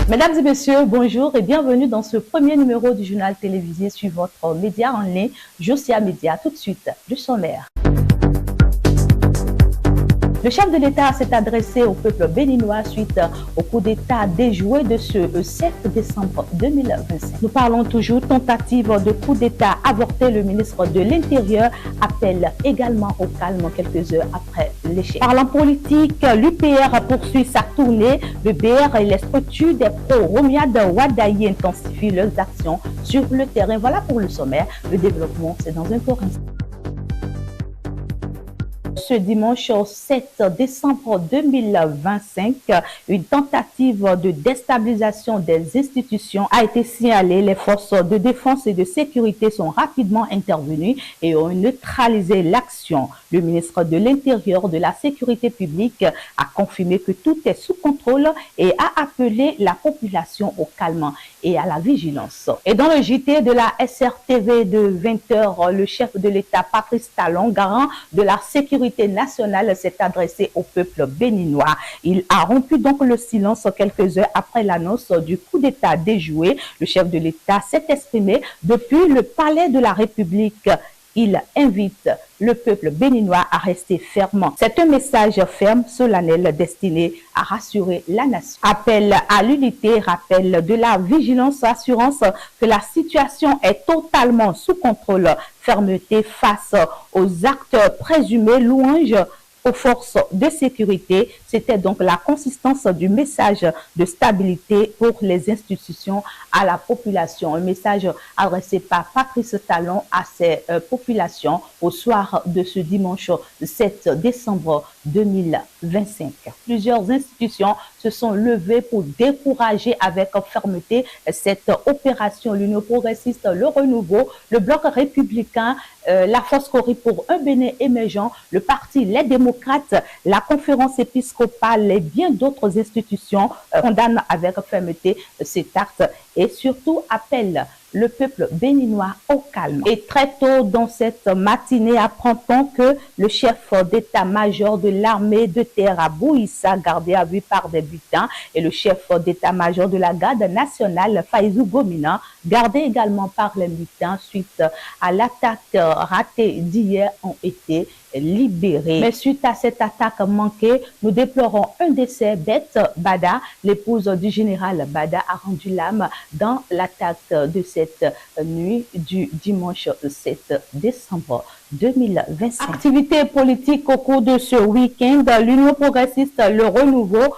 Mesdames et messieurs, bonjour et bienvenue dans ce premier numéro du journal télévisé sur votre média en ligne, Josia Média. Tout de suite, le sommaire. Le chef de l'État s'est adressé au peuple béninois suite au coup d'État déjoué de ce 7 décembre 2025. Nous parlons toujours tentative de coup d'État avorté. Le ministre de l'Intérieur appelle également au calme quelques heures après l'échec. Parlant politique, l'UPR poursuit sa tournée. Le BR et les structures des pro-Romiade Wadayi intensifient leurs actions sur le terrain. Voilà pour le sommaire. Le développement, c'est dans un court instant. Ce dimanche 7 décembre 2025, une tentative de déstabilisation des institutions a été signalée. Les forces de défense et de sécurité sont rapidement intervenues et ont neutralisé l'action. Le ministre de l'Intérieur, de la Sécurité publique a confirmé que tout est sous contrôle et a appelé la population au calme et à la vigilance. Et dans le JT de la SRTV de 20h, le chef de l'État, Patrice Talon, garant de la sécurité nationale, s'est adressé au peuple béninois. Il a rompu donc le silence quelques heures après l'annonce du coup d'État déjoué. Le chef de l'État s'est exprimé depuis le palais de la République. Il invite le peuple béninois à rester ferme. C'est un message ferme, solennel, destiné à rassurer la nation. Appel à l'unité, rappel de la vigilance, assurance que la situation est totalement sous contrôle, fermeté face aux actes présumés, louange aux forces de sécurité. C'était donc la consistance du message de stabilité pour les institutions à la population. Un message adressé par Patrice Talon à ces populations au soir de ce dimanche 7 décembre 2025. Plusieurs institutions se sont levées pour décourager avec fermeté cette opération. L'Union progressiste, le Renouveau, le Bloc républicain, la Force Cori pour un Bénin émergent, le Parti Les Démocrates, la Conférence épiscopale et bien d'autres institutions condamnent avec fermeté cet acte et surtout appellent le peuple béninois au calme. Et très tôt dans cette matinée, apprend-on que le chef d'état-major de l'armée de terre à Bouissa, gardé à vue par des butins, et le chef d'état-major de la garde nationale, Faïzou Gomina, gardé également par les butins suite à l'attaque ratée d'hier, ont été libérés. Mais suite à cette attaque manquée, nous déplorons un décès. Beth Bada, l'épouse du général Bada, a rendu l'âme dans l'attaque de cette nuit du dimanche 7 décembre 2025. Activité politique au cours de ce week-end, l'Union progressiste, le Renouveau,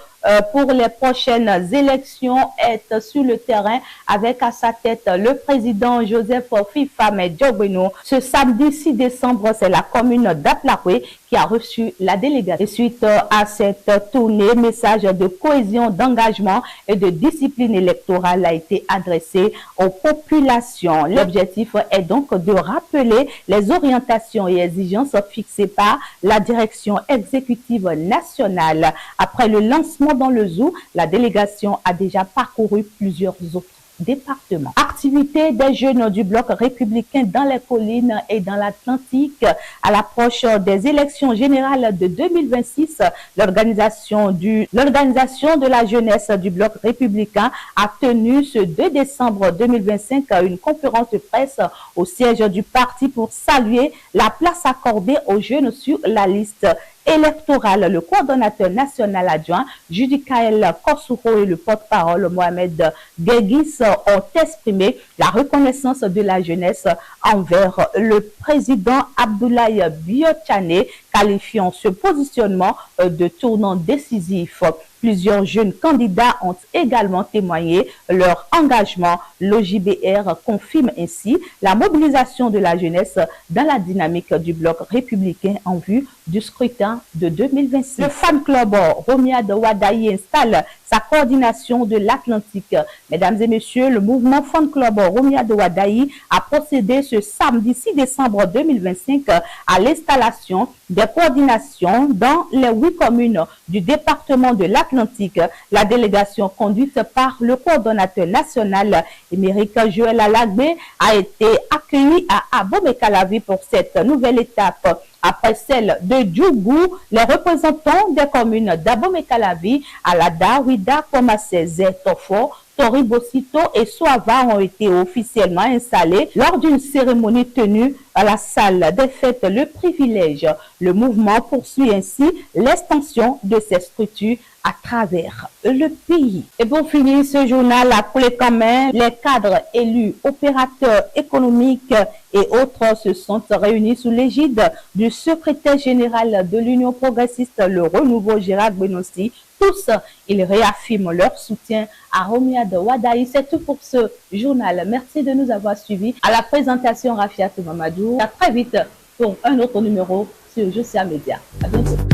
pour les prochaines élections est sur le terrain avec à sa tête le président Joseph Fifame Diobeno. Ce samedi 6 décembre, c'est la commune d'Aplaoué qui a reçu la délégation. Et suite à cette tournée, message de cohésion, d'engagement et de discipline électorale a été adressé aux populations. L'objectif est donc de rappeler les orientations et exigences fixées par la direction exécutive nationale. Après le lancement dans le zoo, la délégation a déjà parcouru plusieurs autres départements. Activité des jeunes du bloc républicain dans les collines et dans l'Atlantique à l'approche des élections générales de 2026. L'organisation de la jeunesse du bloc républicain a tenu ce 2 décembre 2025 une conférence de presse au siège du parti pour saluer la place accordée aux jeunes sur la liste électorale. Le coordonnateur national adjoint Judicaël Kosouro et le porte-parole Mohamed Gueguis ont exprimé la reconnaissance de la jeunesse envers le président Abdoulaye Biotchane, qualifiant ce positionnement de tournant décisif. Plusieurs jeunes candidats ont également témoigné leur engagement. L'OJBR confirme ainsi la mobilisation de la jeunesse dans la dynamique du bloc républicain en vue du scrutin de 2026. Le fan club Romiade Wadayi installe sa coordination de l'Atlantique. Mesdames et messieurs, le mouvement fan club Romiade Wadayi a procédé ce samedi 6 décembre 2025 à l'installation des coordinations dans les 8 communes du département de l'Atlantique. La délégation conduite par le coordonnateur national Émeric Joël Alagbé a été accueillie à Abomey-Calavi pour cette nouvelle étape après celle de Djougou, les représentants des communes d'Abomey-Calavi, Alada, Ouida, Komassé, Tofo, Toribosito et Soava ont été officiellement installés lors d'une cérémonie tenue à la salle des fêtes Le Privilège. Le mouvement poursuit ainsi l'extension de ces structures à travers le pays. Et pour finir ce journal, appelé quand même, les cadres élus, opérateurs économiques et autres se sont réunis sous l'égide du secrétaire général de l'Union progressiste, le Renouveau Gérard Benossi. Tous, ils réaffirment leur soutien à Romiade Wadaï. C'est tout pour ce journal. Merci de nous avoir suivis. À la présentation, Rafiat Mamadou. À très vite pour un autre numéro sur Josia Média. À bientôt.